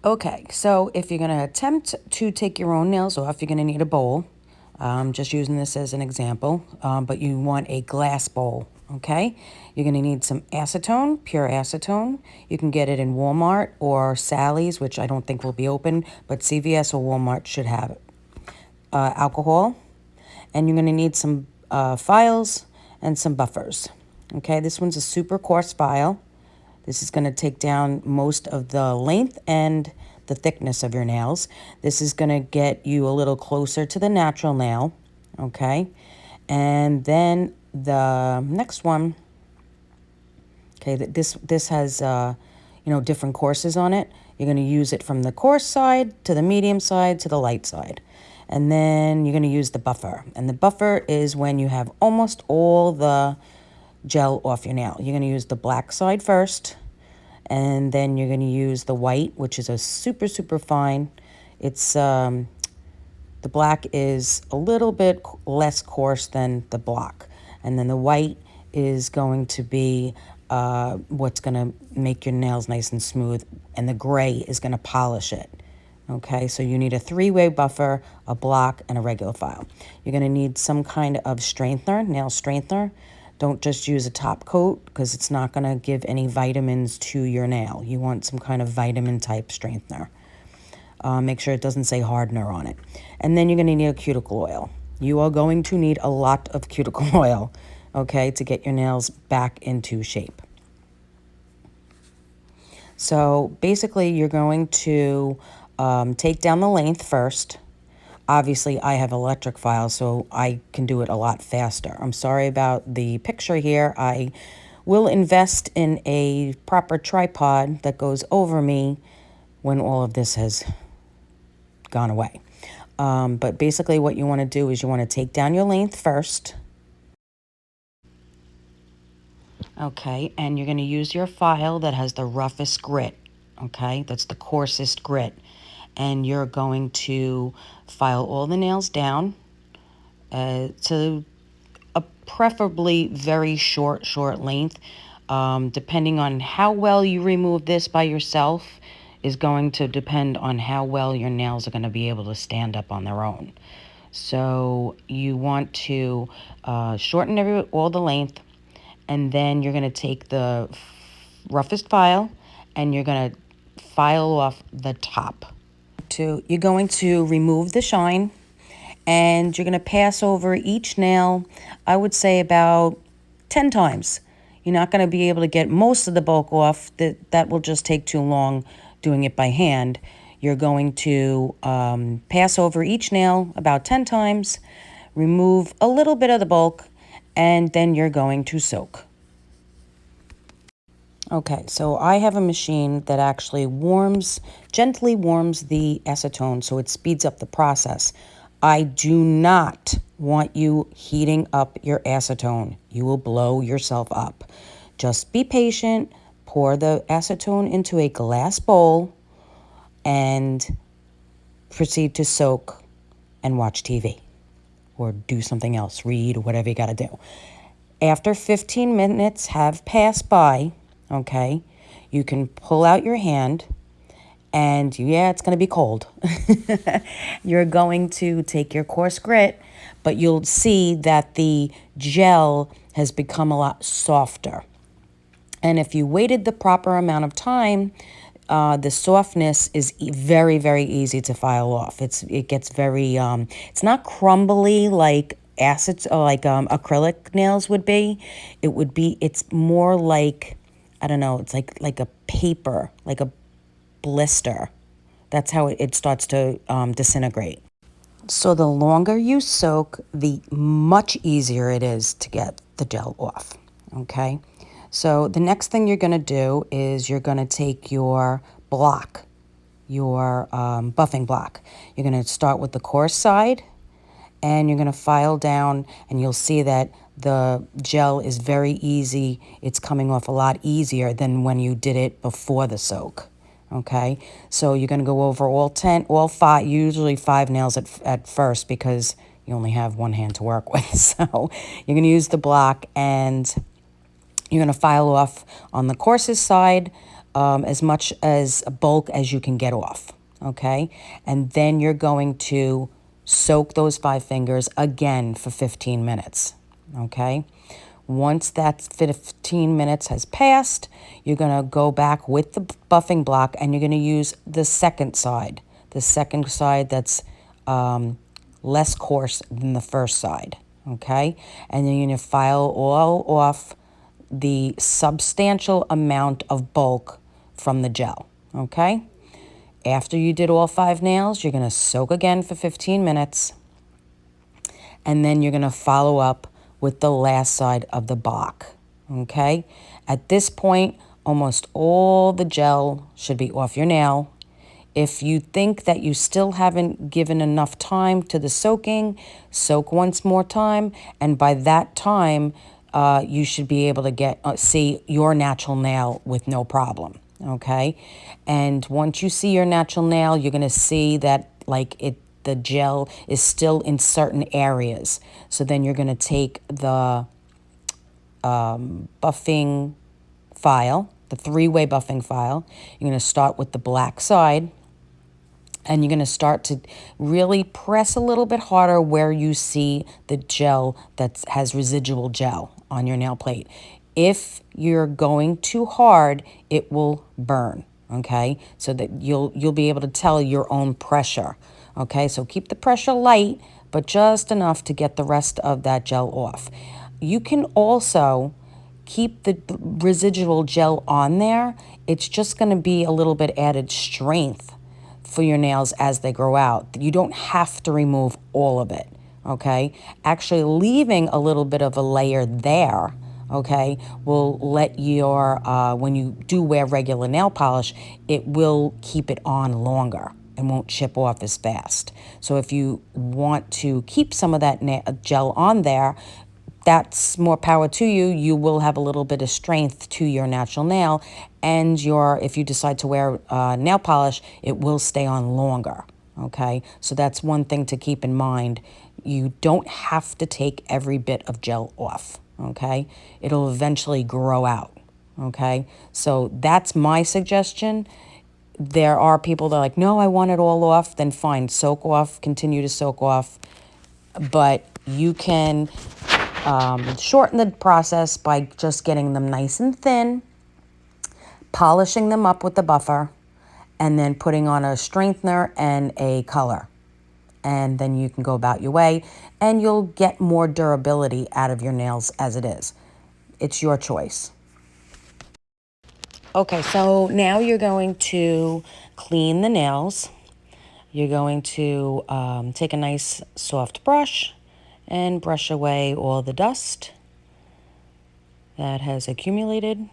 Okay, so if you're going to attempt to take your own nails off, you're going to need a bowl. Just using this as an example, but you want a glass bowl, okay? You're going to need some acetone, pure acetone. You can get it in Walmart or Sally's, which I don't think will be open, but CVS or Walmart should have it. Alcohol, and you're going to need some files and some buffers. Okay, this one's a super coarse file. This is going to take down most of the length and the thickness of your nails. This is going to get you a little closer to the natural nail, okay? And then the next one, okay, this has, different courses on it. You're going to use it from the coarse side to the medium side to the light side. And then you're going to use the buffer. And the buffer is when you have almost all the gel off your nail. You're going to use the black side first, and then you're going to use the white, which is a super, super fine. It's, the black is a little bit less coarse than the block. And then the white is going to be what's going to make your nails nice and smooth, and the gray is going to polish it. Okay, so you need a three-way buffer, a block, and a regular file. You're going to need some kind of strengthener, nail strengthener. Don't just use a top coat because it's not going to give any vitamins to your nail. You want some kind of vitamin-type strengthener. Make sure it doesn't say hardener on it. And then you're going to need a cuticle oil. You are going to need a lot of cuticle oil, okay, to get your nails back into shape. So basically, you're going to take down the length first. Obviously, I have electric files, so I can do it a lot faster. I'm sorry about the picture here. I will invest in a proper tripod that goes over me when all of this has gone away. But basically what you want to do is you want to take down your length first. Okay, and you're going to use your file that has the roughest grit. Okay, that's the coarsest grit. And you're going to file all the nails down to a preferably very short length. Depending on how well you remove this by yourself is going to depend on how well your nails are going to be able to stand up on their own. So you want to shorten all the length, and then you're going to take the roughest file and you're going to file off the top. You're going to remove the shine, and you're going to pass over each nail, I would say about 10 times. You're not going to be able to get most of the bulk off. That will just take too long doing it by hand. You're going to pass over each nail about 10 times, remove a little bit of the bulk, and then you're going to soak. Okay, so I have a machine that actually gently warms the acetone, so it speeds up the process. I do not want you heating up your acetone. You will blow yourself up. Just be patient, pour the acetone into a glass bowl, and proceed to soak and watch TV or do something else, read, or whatever you got to do. After 15 minutes have passed by, okay, you can pull out your hand, and yeah, it's going to be cold. You're going to take your coarse grit, but you'll see that the gel has become a lot softer. And if you waited the proper amount of time, the softness is very, very easy to file off. It gets very, it's not crumbly like acrylic nails would be. It's more like, I don't know, it's like a paper, like a blister. That's how it starts to disintegrate. So the longer you soak, the much easier it is to get the gel off, okay? So the next thing you're going to do is you're going to take your block, your buffing block. You're going to start with the coarse side, and you're going to file down, and you'll see that the gel is very easy. It's coming off a lot easier than when you did it before the soak. Okay, so you're going to go over all five, usually 5 nails at first because you only have one hand to work with. So you're going to use the block, and you're going to file off on the coarsest side as much as bulk as you can get off, okay? And then you're going to soak those 5 fingers again for 15 minutes, okay? Once that 15 minutes has passed, you're going to go back with the buffing block and you're going to use the second side that's less coarse than the first side, okay? And then you're going to file all off the substantial amount of bulk from the gel, okay? After you did all 5 nails, you're going to soak again for 15 minutes, and then you're going to follow up with the last side of the block, okay? At this point, almost all the gel should be off your nail. If you think that you still haven't given enough time to the soaking, soak once more time, and by that time, you should be able to see your natural nail with no problem, okay? And once you see your natural nail, you're going to see that the gel is still in certain areas. So then you're going to take the buffing file, the 3-way buffing file. You're going to start with the black side, and you're going to start to really press a little bit harder where you see the gel that has residual gel on your nail plate. If you're going too hard, it will burn, okay? So that you'll be able to tell your own pressure, okay? So keep the pressure light, but just enough to get the rest of that gel off. You can also keep the residual gel on there. It's just going to be a little bit added strength for your nails as they grow out. You don't have to remove all of it, okay? Actually leaving a little bit of a layer there, okay, will let your, when you do wear regular nail polish, it will keep it on longer and won't chip off as fast. So if you want to keep some of that gel on there, that's more power to you. You will have a little bit of strength to your natural nail, and if you decide to wear nail polish, it will stay on longer, okay? So that's one thing to keep in mind. You don't have to take every bit of gel off, okay? It'll eventually grow out, okay? So that's my suggestion. There are people that are like, no, I want it all off. Then fine, soak off, continue to soak off. But you can shorten the process by just getting them nice and thin, polishing them up with the buffer, and then putting on a strengthener and a color. And then you can go about your way, and you'll get more durability out of your nails as it is. It's your choice. Okay, so now you're going to clean the nails. You're going to take a nice soft brush and brush away all the dust that has accumulated.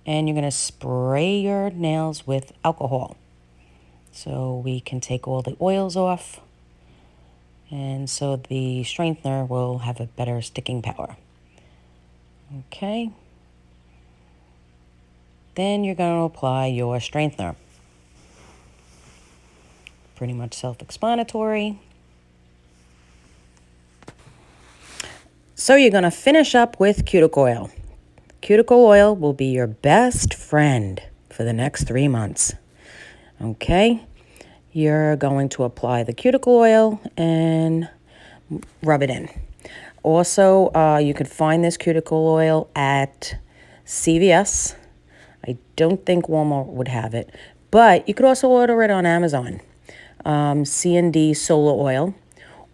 And you're going to spray your nails with alcohol so we can take all the oils off, and so the strengthener will have a better sticking power. Okay. Then you're going to apply your strengthener. Pretty much self-explanatory. So you're going to finish up with cuticle oil. Cuticle oil will be your best friend for the next 3 months. Okay? You're going to apply the cuticle oil and rub it in. Also, you can find this cuticle oil at CVS. I don't think Walmart would have it, but you could also order it on Amazon. C&D Solar Oil.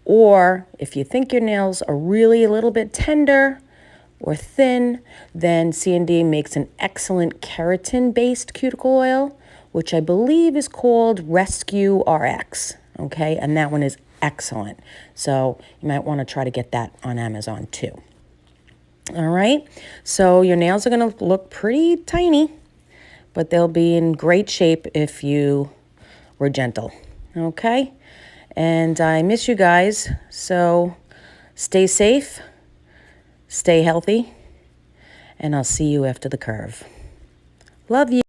Or if you think your nails are really a little bit tender or thin, then C&D makes an excellent keratin-based cuticle oil, which I believe is called Rescue RX, okay? And that one is excellent. So you might want to try to get that on Amazon too. All right, so your nails are going to look pretty tiny, but they'll be in great shape if you were gentle, okay? And I miss you guys, so stay safe, stay healthy, and I'll see you after the curve. Love you.